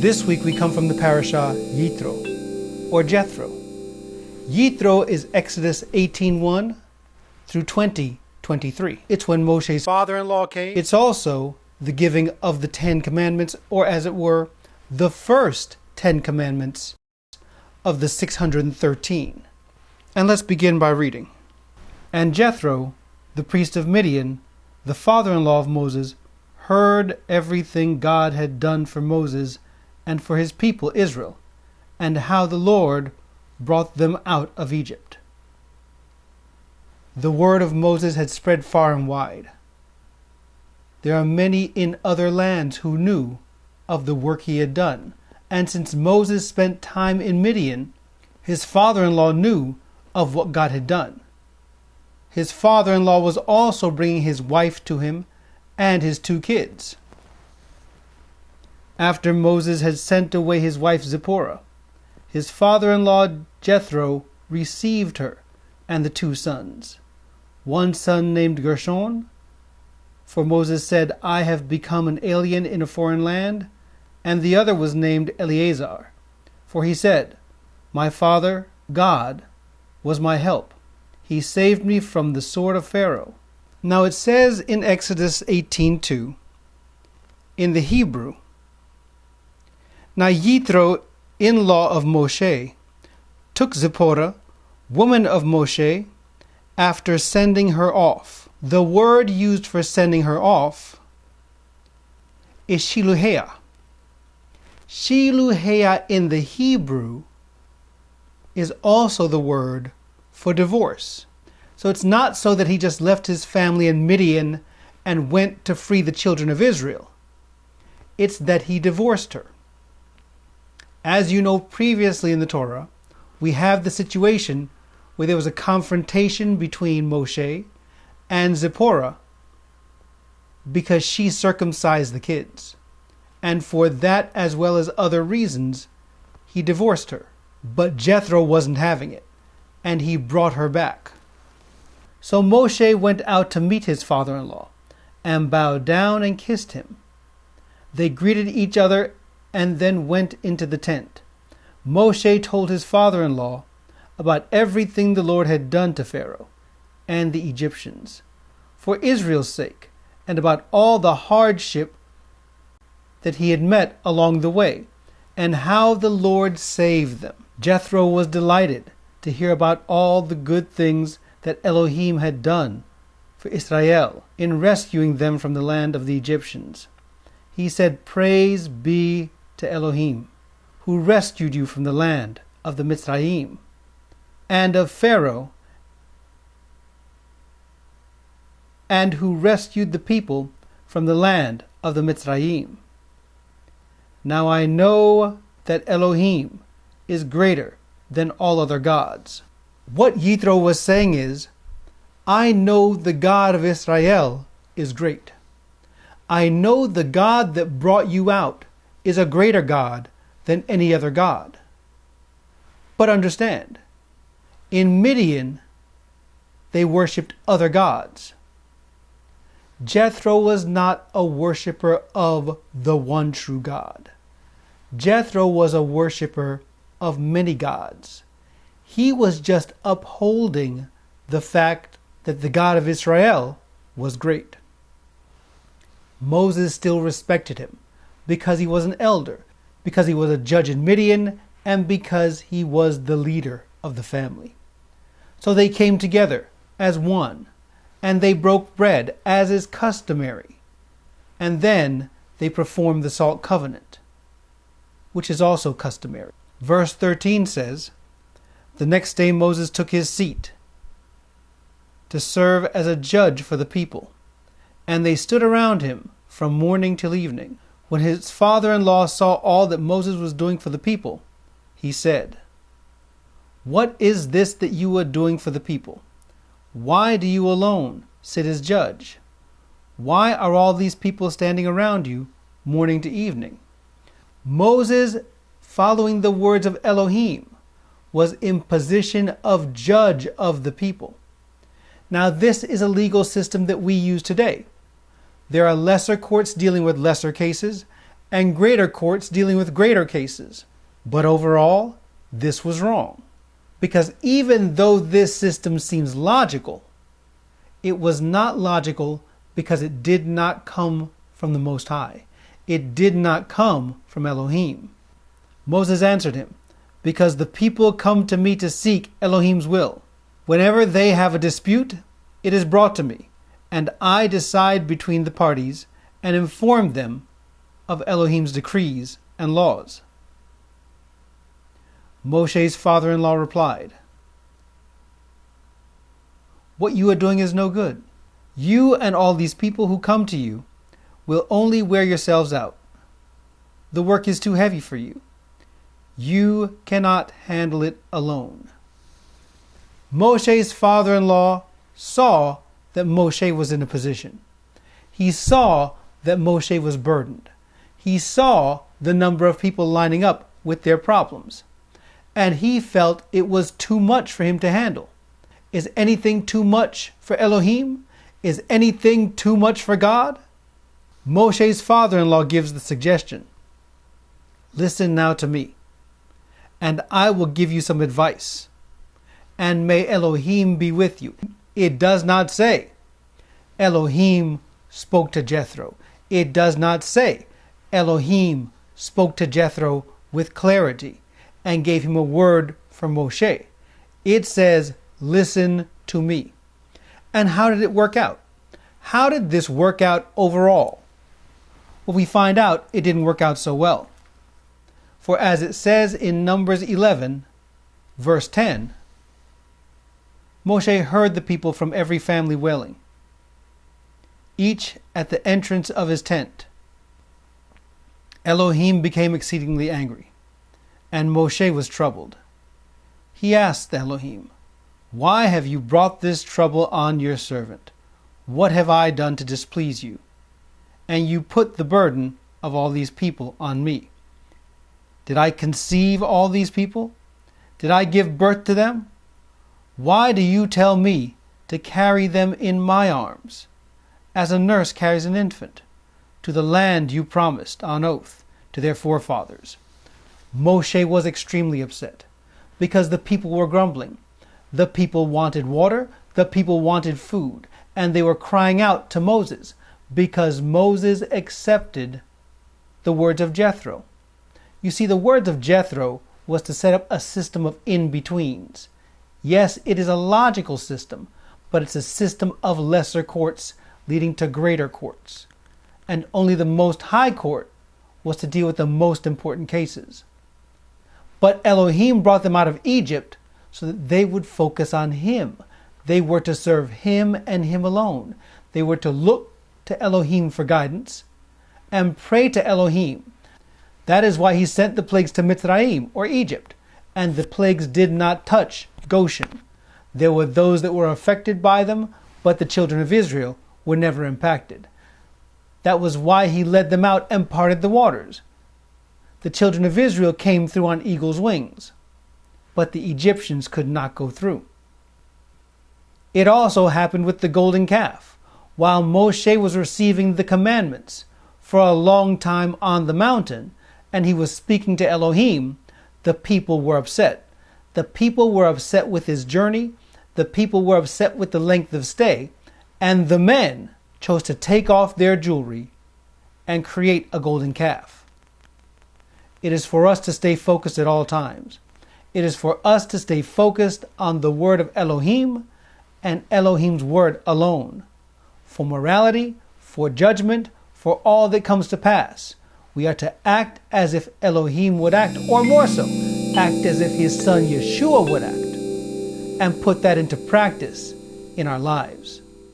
This week we come from the Parashah Yitro, or Jethro. Yitro is Exodus 18:1 through 20:23. It's when Moshe's father-in-law came. It's also the giving of the 10 Commandments, or as it were, the first 10 Commandments of the 613. And let's begin by reading. And Jethro, the priest of Midian, the father-in-law of Moses, heard everything God had done for Moses and for his people Israel, and how the Lord brought them out of Egypt. The word of Moses had spread far and wide. There are many in other lands who knew of the work he had done, and since Moses spent time in Midian, his father-in-law knew of what God had done. His father-in-law was also bringing his wife to him and his 2 kids. After Moses had sent away his wife Zipporah, his father-in-law Jethro received her and the 2 sons. One son named Gershon, for Moses said, I have become an alien in a foreign land, and the other was named Eleazar, for he said, my father, God, was my help. He saved me from the sword of Pharaoh. Now it says in Exodus 18:2, in the Hebrew, now Yitro, in-law of Moshe, took Zipporah, woman of Moshe, after sending her off. The word used for sending her off is shiluheah. Shiluheah in the Hebrew is also the word for divorce. So it's not so that he just left his family in Midian and went to free the children of Israel. It's that he divorced her. As you know, previously in the Torah, we have the situation where there was a confrontation between Moshe and Zipporah because she circumcised the kids. And for that, as well as other reasons, he divorced her. But Jethro wasn't having it, and he brought her back. So Moshe went out to meet his father-in-law and bowed down and kissed him. They greeted each other and then went into the tent. Moshe told his father-in-law about everything the Lord had done to Pharaoh and the Egyptians for Israel's sake, and about all the hardship that he had met along the way, and how the Lord saved them. Jethro was delighted to hear about all the good things that Elohim had done for Israel in rescuing them from the land of the Egyptians. He said, praise be to Elohim, who rescued you from the land of the Mitzrayim and of Pharaoh, and who rescued the people from the land of the Mitzrayim. Now I know that Elohim is greater than all other gods. What Yitro was saying is, I know the God of Israel is great. I know the God that brought you out is a greater God than any other God. But understand, in Midian, they worshipped other gods. Jethro was not a worshiper of the one true God. Jethro was a worshiper of many gods. He was just upholding the fact that the God of Israel was great. Moses still respected him because he was an elder, because he was a judge in Midian, and because he was the leader of the family. So they came together as one, and they broke bread as is customary, and then they performed the salt covenant, which is also customary. Verse 13 says, the next day Moses took his seat to serve as a judge for the people, and they stood around him from morning till evening. When his father-in-law saw all that Moses was doing for the people, he said, what is this that you are doing for the people? Why do you alone sit as judge? Why are all these people standing around you morning to evening? Moses, following the words of Elohim, was in position of judge of the people. Now this is a legal system that we use today. There are lesser courts dealing with lesser cases, and greater courts dealing with greater cases. But overall, this was wrong. Because even though this system seems logical, it was not logical because it did not come from the Most High. It did not come from Elohim. Moses answered him, because the people come to me to seek Elohim's will. Whenever they have a dispute, it is brought to me, and I decide between the parties and inform them of Elohim's decrees and laws. Moshe's father-in-law replied, what you are doing is no good. You and all these people who come to you will only wear yourselves out. The work is too heavy for you. You cannot handle it alone. Moshe's father-in-law saw that Moshe was in a position. He saw that Moshe was burdened. He saw the number of people lining up with their problems. And he felt it was too much for him to handle. Is anything too much for Elohim? Is anything too much for God? Moshe's father-in-law gives the suggestion. Listen now to me, and I will give you some advice. And may Elohim be with you. It does not say Elohim spoke to Jethro. It does not say Elohim spoke to Jethro with clarity and gave him a word for Moshe. It says, listen to me. And how did it work out? How did this work out overall? Well, we find out it didn't work out so well. For as it says in Numbers 11, verse 10, Moshe heard the people from every family wailing, each at the entrance of his tent. Elohim became exceedingly angry, and Moshe was troubled. He asked Elohim, why have you brought this trouble on your servant? What have I done to displease you? And you put the burden of all these people on me. Did I conceive all these people? Did I give birth to them? Why do you tell me to carry them in my arms, as a nurse carries an infant, to the land you promised on oath to their forefathers? Moshe was extremely upset, because the people were grumbling. The people wanted water, the people wanted food, and they were crying out to Moses, because Moses accepted the words of Jethro. You see, the words of Jethro was to set up a system of in-betweens. Yes, it is a logical system, but it's a system of lesser courts leading to greater courts. And only the Most High Court was to deal with the most important cases. But Elohim brought them out of Egypt so that they would focus on Him. They were to serve Him and Him alone. They were to look to Elohim for guidance and pray to Elohim. That is why He sent the plagues to Mitzrayim, or Egypt, and the plagues did not touch Goshen. There were those that were affected by them, but the children of Israel were never impacted. That was why He led them out and parted the waters. The children of Israel came through on eagle's wings, but the Egyptians could not go through. It also happened with the golden calf. While Moshe was receiving the commandments for a long time on the mountain, and he was speaking to Elohim, the people were upset. The people were upset with his journey, the people were upset with the length of stay, and the men chose to take off their jewelry and create a golden calf. It is for us to stay focused at all times. It is for us to stay focused on the word of Elohim and Elohim's word alone. For morality, for judgment, for all that comes to pass, we are to act as if Elohim would act, or more so, act as if His Son Yeshua would act, and put that into practice in our lives.